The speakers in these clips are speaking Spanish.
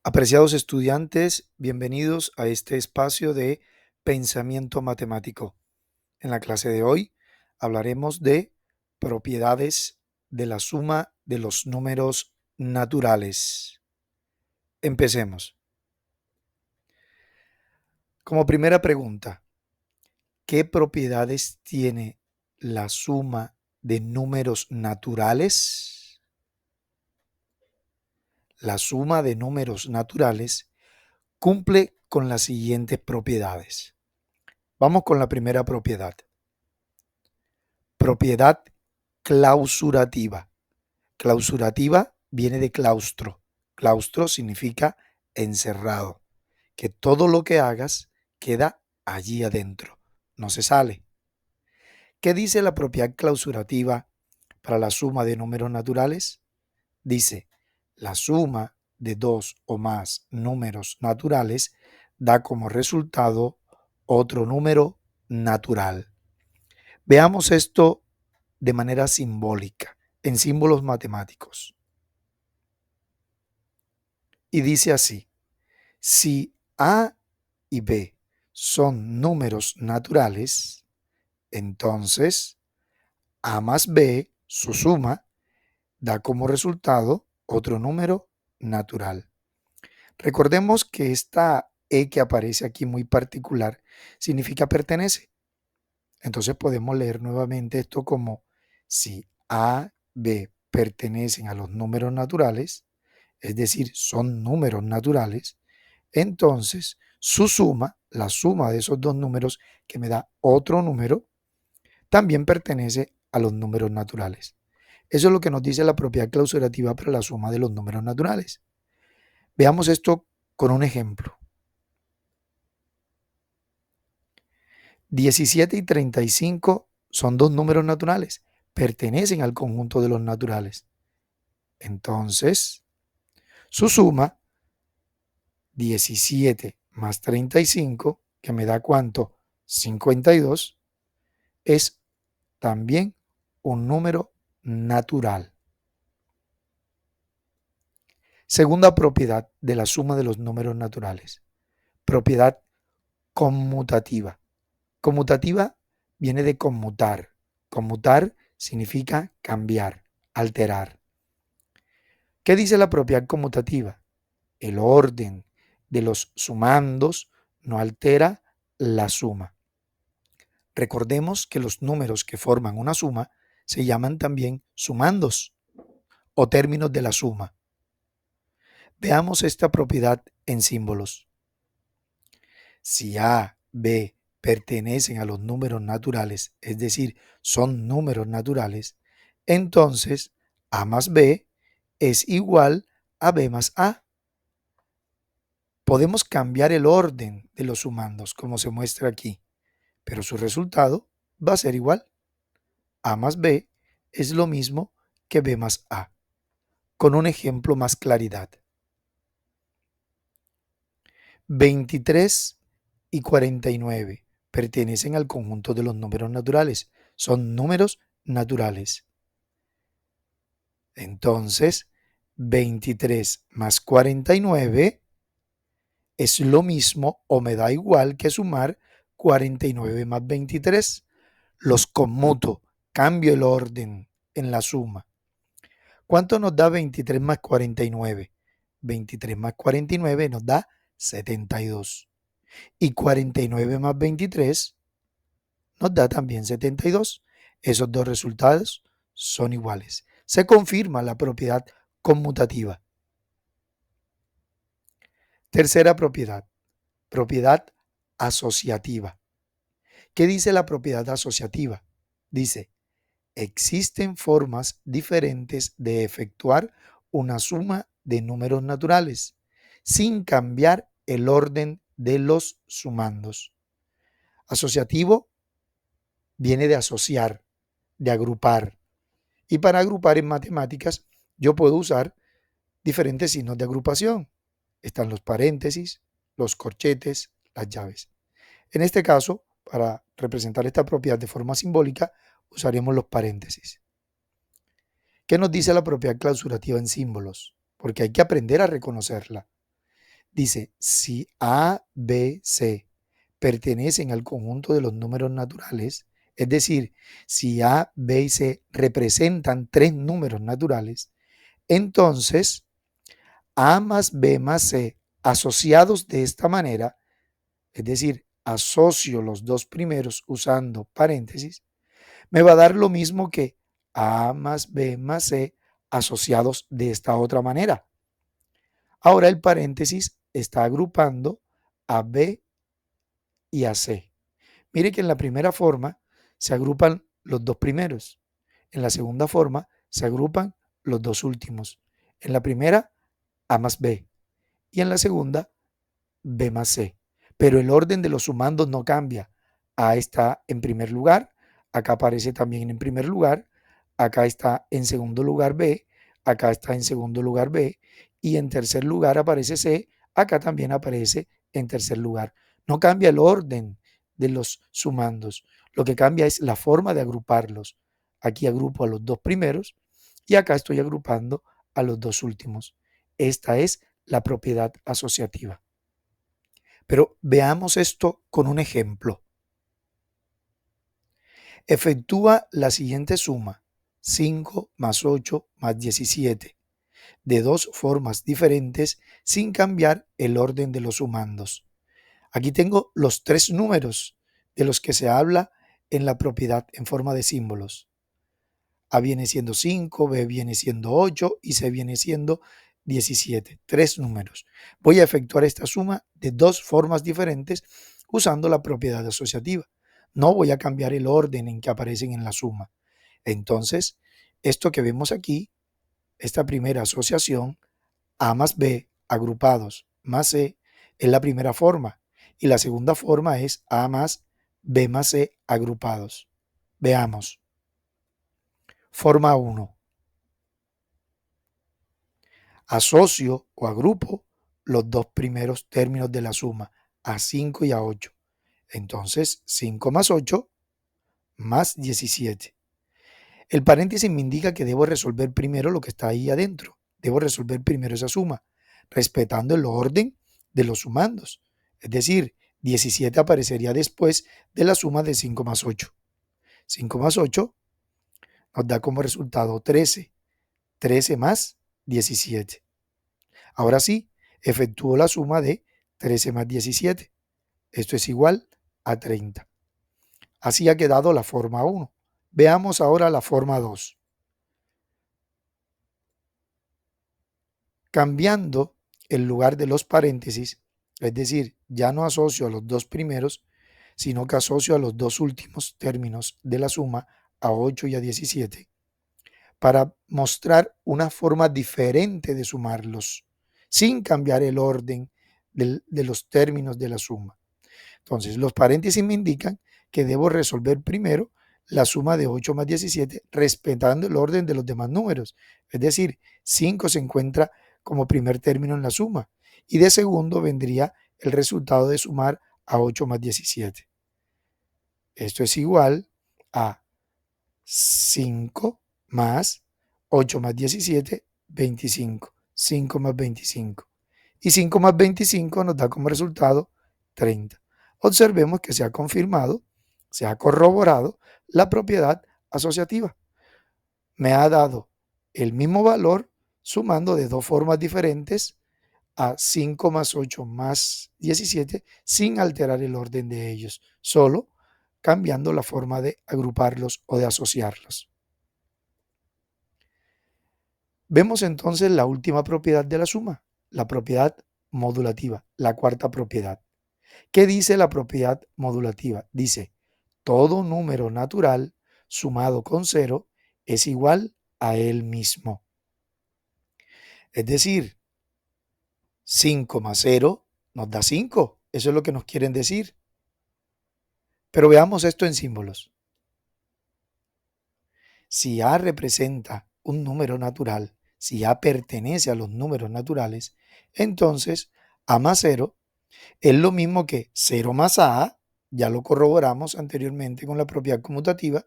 Apreciados estudiantes, bienvenidos a este espacio de pensamiento matemático. En la clase de hoy hablaremos de propiedades de la suma de los números naturales. Empecemos. Como primera pregunta, ¿qué propiedades tiene la suma de números naturales? La suma de números naturales cumple con las siguientes propiedades. Vamos con la primera propiedad. Propiedad clausurativa. Clausurativa viene de claustro. Claustro significa encerrado, que todo lo que hagas queda allí adentro, no se sale. ¿Qué dice la propiedad clausurativa para la suma de números naturales? Dice, la suma de dos o más números naturales da como resultado otro número natural. Veamos esto de manera simbólica, en símbolos matemáticos. Y dice así, si A y B son números naturales, entonces A más B, su suma, da como resultado otro número natural. Recordemos que esta E que aparece aquí muy particular significa pertenece. Entonces podemos leer nuevamente esto como si A, B pertenecen a los números naturales, es decir, son números naturales, entonces su suma, la suma de esos dos números que me da otro número, también pertenece a los números naturales. Eso es lo que nos dice la propiedad clausurativa para la suma de los números naturales. Veamos esto con un ejemplo. 17 y 35 son dos números naturales, pertenecen al conjunto de los naturales. Entonces, su suma, 17 más 35, que me da ¿cuánto? 52, es también un número natural. Segunda propiedad de la suma de los números naturales. Propiedad conmutativa. Conmutativa viene de conmutar. Conmutar significa cambiar, alterar. ¿Qué dice la propiedad conmutativa? El orden de los sumandos no altera la suma. Recordemos que los números que forman una suma se llaman también sumandos o términos de la suma. Veamos esta propiedad en símbolos. Si A, B pertenecen a los números naturales, es decir, son números naturales, entonces A más B es igual a B más A. Podemos cambiar el orden de los sumandos, como se muestra aquí, pero su resultado va a ser igual. A más B es lo mismo que B más A. Con un ejemplo más claridad. 23 y 49 pertenecen al conjunto de los números naturales. Son números naturales. Entonces, 23 más 49 es lo mismo o me da igual que sumar 49 más 23. Los conmuto, cambio el orden en la suma. ¿Cuánto nos da 23 más 49? 23 más 49 nos da 72. Y 49 más 23 nos da también 72. Esos dos resultados son iguales. Se confirma la propiedad conmutativa. Tercera propiedad, propiedad asociativa. ¿Qué dice la propiedad asociativa? Dice, existen formas diferentes de efectuar una suma de números naturales sin cambiar el orden de los sumandos. Asociativo viene de asociar, de agrupar. Y para agrupar en matemáticas yo puedo usar diferentes signos de agrupación. Están los paréntesis, los corchetes, las llaves. En este caso, para representar esta propiedad de forma simbólica, usaremos los paréntesis. ¿Qué nos dice la propiedad clausurativa en símbolos? Porque hay que aprender a reconocerla. Dice, si A, B, C pertenecen al conjunto de los números naturales, es decir, si A, B y C representan tres números naturales, entonces A más B más C asociados de esta manera, es decir, asocio los dos primeros usando paréntesis, me va a dar lo mismo que A más B más C asociados de esta otra manera. Ahora el paréntesis está agrupando a B y a C. Mire que en la primera forma se agrupan los dos primeros. En la segunda forma se agrupan los dos últimos. En la primera, A más B. Y en la segunda, B más C. Pero el orden de los sumandos no cambia. A está en primer lugar, acá aparece también en primer lugar, acá está en segundo lugar B, acá está en segundo lugar B y en tercer lugar aparece C, acá también aparece en tercer lugar. No cambia el orden de los sumandos, lo que cambia es la forma de agruparlos. Aquí agrupo a los dos primeros y acá estoy agrupando a los dos últimos. Esta es la propiedad asociativa. Pero veamos esto con un ejemplo. Efectúa la siguiente suma, 5 más 8 más 17, de dos formas diferentes sin cambiar el orden de los sumandos. Aquí tengo los tres números de los que se habla en la propiedad en forma de símbolos. A viene siendo 5, B viene siendo 8 y C viene siendo 17. Tres números. Voy a efectuar esta suma de dos formas diferentes usando la propiedad asociativa. No voy a cambiar el orden en que aparecen en la suma. Entonces, esto que vemos aquí, esta primera asociación, A más B agrupados más C, es la primera forma. Y la segunda forma es A más B más C agrupados. Veamos. Forma 1. Asocio o agrupo los dos primeros términos de la suma, a 5 y a 8. Entonces, 5 más 8 más 17. El paréntesis me indica que debo resolver primero lo que está ahí adentro. Debo resolver primero esa suma, respetando el orden de los sumandos. Es decir, 17 aparecería después de la suma de 5 más 8. 5 más 8 nos da como resultado 13. 13 más 17. Ahora sí, efectúo la suma de 13 más 17. Esto es igual a 30. Así ha quedado la forma 1. Veamos ahora la forma 2. Cambiando el lugar de los paréntesis, es decir, ya no asocio a los dos primeros, sino que asocio a los dos últimos términos de la suma, a 8 y a 17, para mostrar una forma diferente de sumarlos, sin cambiar el orden de los términos de la suma. Entonces, los paréntesis me indican que debo resolver primero la suma de 8 más 17 respetando el orden de los demás números. Es decir, 5 se encuentra como primer término en la suma y de segundo vendría el resultado de sumar a 8 más 17. Esto es igual a 5 más 8 más 17, 25. 5 más 25. Y 5 más 25 nos da como resultado 30. Observemos que se ha confirmado, se ha corroborado la propiedad asociativa. Me ha dado el mismo valor sumando de dos formas diferentes a 5 más 8 más 17 sin alterar el orden de ellos, solo cambiando la forma de agruparlos o de asociarlos. Vemos entonces la última propiedad de la suma, la propiedad modulativa, la cuarta propiedad. ¿Qué dice la propiedad modulativa? Dice, todo número natural sumado con cero es igual a él mismo. Es decir, 5 más 0 nos da 5. Eso es lo que nos quieren decir. Pero veamos esto en símbolos. Si A representa un número natural, si A pertenece a los números naturales, entonces A más 0 es lo mismo que 0 más A, ya lo corroboramos anteriormente con la propiedad conmutativa,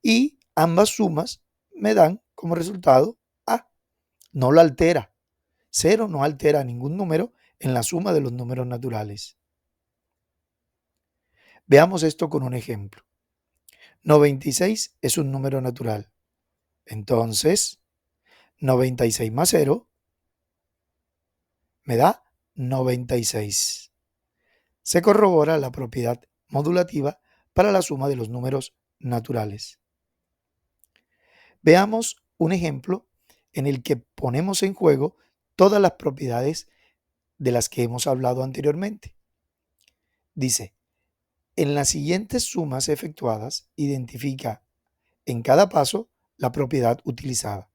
y ambas sumas me dan como resultado A. No lo altera, Cero no altera ningún número en la suma de los números naturales. Veamos esto con un ejemplo. 96 es un número natural. Entonces, 96 más 0 me da 96. Se corrobora la propiedad modulativa para la suma de los números naturales. Veamos un ejemplo en el que ponemos en juego todas las propiedades de las que hemos hablado anteriormente. Dice, en las siguientes sumas efectuadas, identifica en cada paso la propiedad utilizada.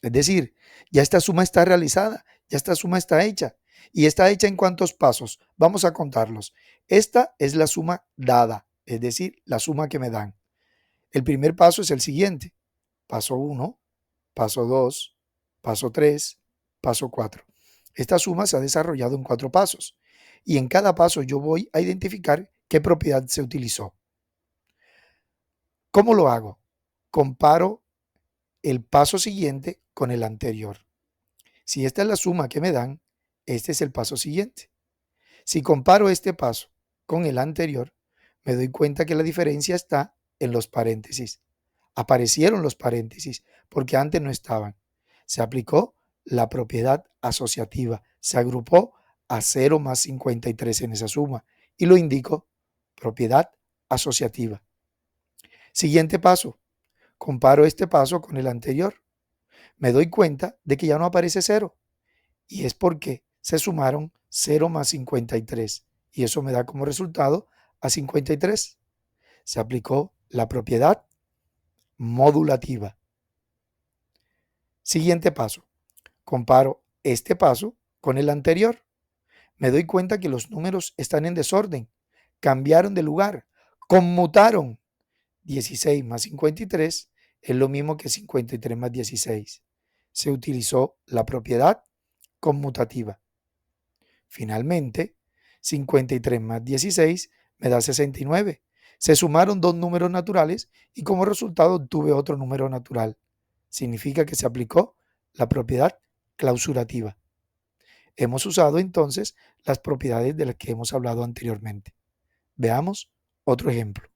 Es decir, ya esta suma está realizada, ya esta suma está hecha. ¿Y está hecha en cuántos pasos? Vamos a contarlos. Esta es la suma dada, es decir, la suma que me dan. El primer paso es el siguiente. Paso 1, paso 2, paso 3, paso 4. Esta suma se ha desarrollado en 4 pasos y en cada paso yo voy a identificar qué propiedad se utilizó. ¿Cómo lo hago? Comparo el paso siguiente con el anterior. Si esta es la suma que me dan, este es el paso siguiente. Si comparo este paso con el anterior, me doy cuenta que la diferencia está en los paréntesis. Aparecieron los paréntesis porque antes no estaban. Se aplicó la propiedad asociativa. Se agrupó a 0 más 53 en esa suma y lo indico propiedad asociativa. Siguiente paso. Comparo este paso con el anterior. Me doy cuenta de que ya no aparece 0 y es porque se sumaron 0 más 53 y eso me da como resultado a 53. Se aplicó la propiedad modulativa. Siguiente paso. Comparo este paso con el anterior. Me doy cuenta que los números están en desorden, cambiaron de lugar, conmutaron. 16 más 53 es lo mismo que 53 más 16. Se utilizó la propiedad conmutativa. Finalmente, 53 más 16 me da 69. Se sumaron dos números naturales y como resultado obtuve otro número natural. Significa que se aplicó la propiedad clausurativa. Hemos usado entonces las propiedades de las que hemos hablado anteriormente. Veamos otro ejemplo.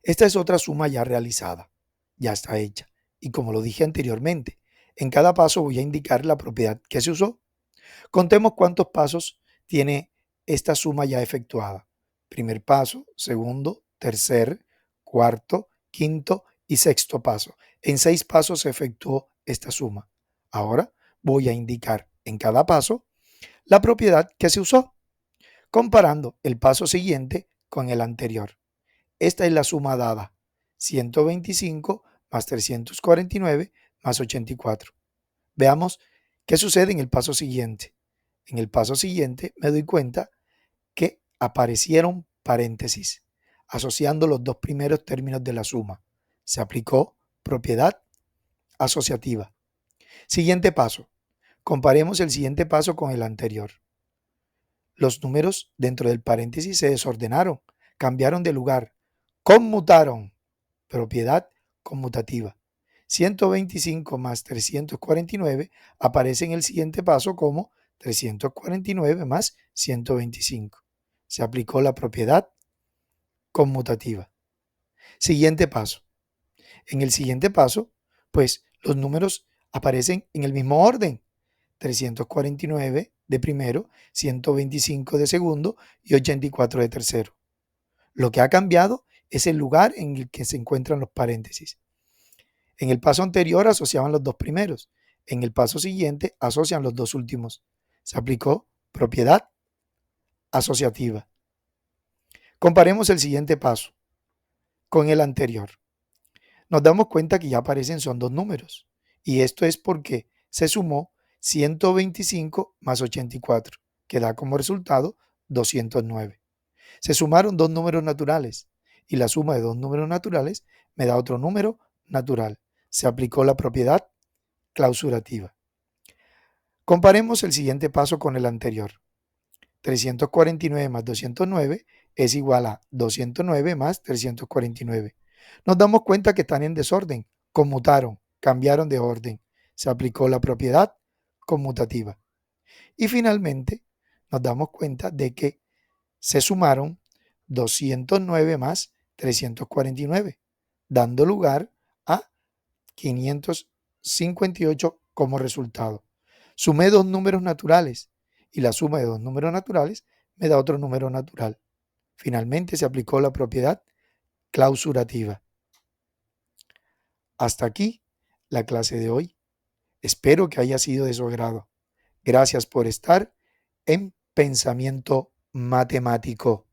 Esta es otra suma ya realizada, ya está hecha. Y como lo dije anteriormente, en cada paso voy a indicar la propiedad que se usó. Contemos cuántos pasos tiene esta suma ya efectuada. Primer paso, segundo, tercer, cuarto, quinto y sexto paso. En 6 pasos se efectuó esta suma. Ahora voy a indicar en cada paso la propiedad que se usó, comparando el paso siguiente con el anterior. Esta es la suma dada, 125 más 349 más 84. Veamos qué sucede en el paso siguiente. En el paso siguiente me doy cuenta que aparecieron paréntesis, asociando los dos primeros términos de la suma. Se aplicó propiedad asociativa. Siguiente paso. Comparemos el siguiente paso con el anterior. Los números dentro del paréntesis se desordenaron, cambiaron de lugar, conmutaron. Propiedad conmutativa. 125 más 349 aparece en el siguiente paso como 349 más 125. Se aplicó la propiedad conmutativa. Siguiente paso. En el siguiente paso, pues los números aparecen en el mismo orden. 349 de primero, 125 de segundo y 84 de tercero. Lo que ha cambiado es el lugar en el que se encuentran los paréntesis. En el paso anterior asociaban los dos primeros. En el paso siguiente asocian los dos últimos. Se aplicó propiedad asociativa. Comparemos el siguiente paso con el anterior. Nos damos cuenta que ya aparecen son dos números. Y esto es porque se sumó 125 más 84, que da como resultado 209. Se sumaron dos números naturales y la suma de dos números naturales me da otro número natural. Se aplicó la propiedad clausurativa. Comparemos el siguiente paso con el anterior. 349 más 209 es igual a 209 más 349. Nos damos cuenta que están en desorden, conmutaron, cambiaron de orden. Se aplicó la propiedad conmutativa. Y finalmente nos damos cuenta de que se sumaron 209 más 349, dando lugar a 558 como resultado. Sumé dos números naturales y la suma de dos números naturales me da otro número natural. Finalmente se aplicó la propiedad clausurativa. Hasta aquí la clase de hoy. Espero que haya sido de su agrado. Gracias por estar en Pensamiento Matemático.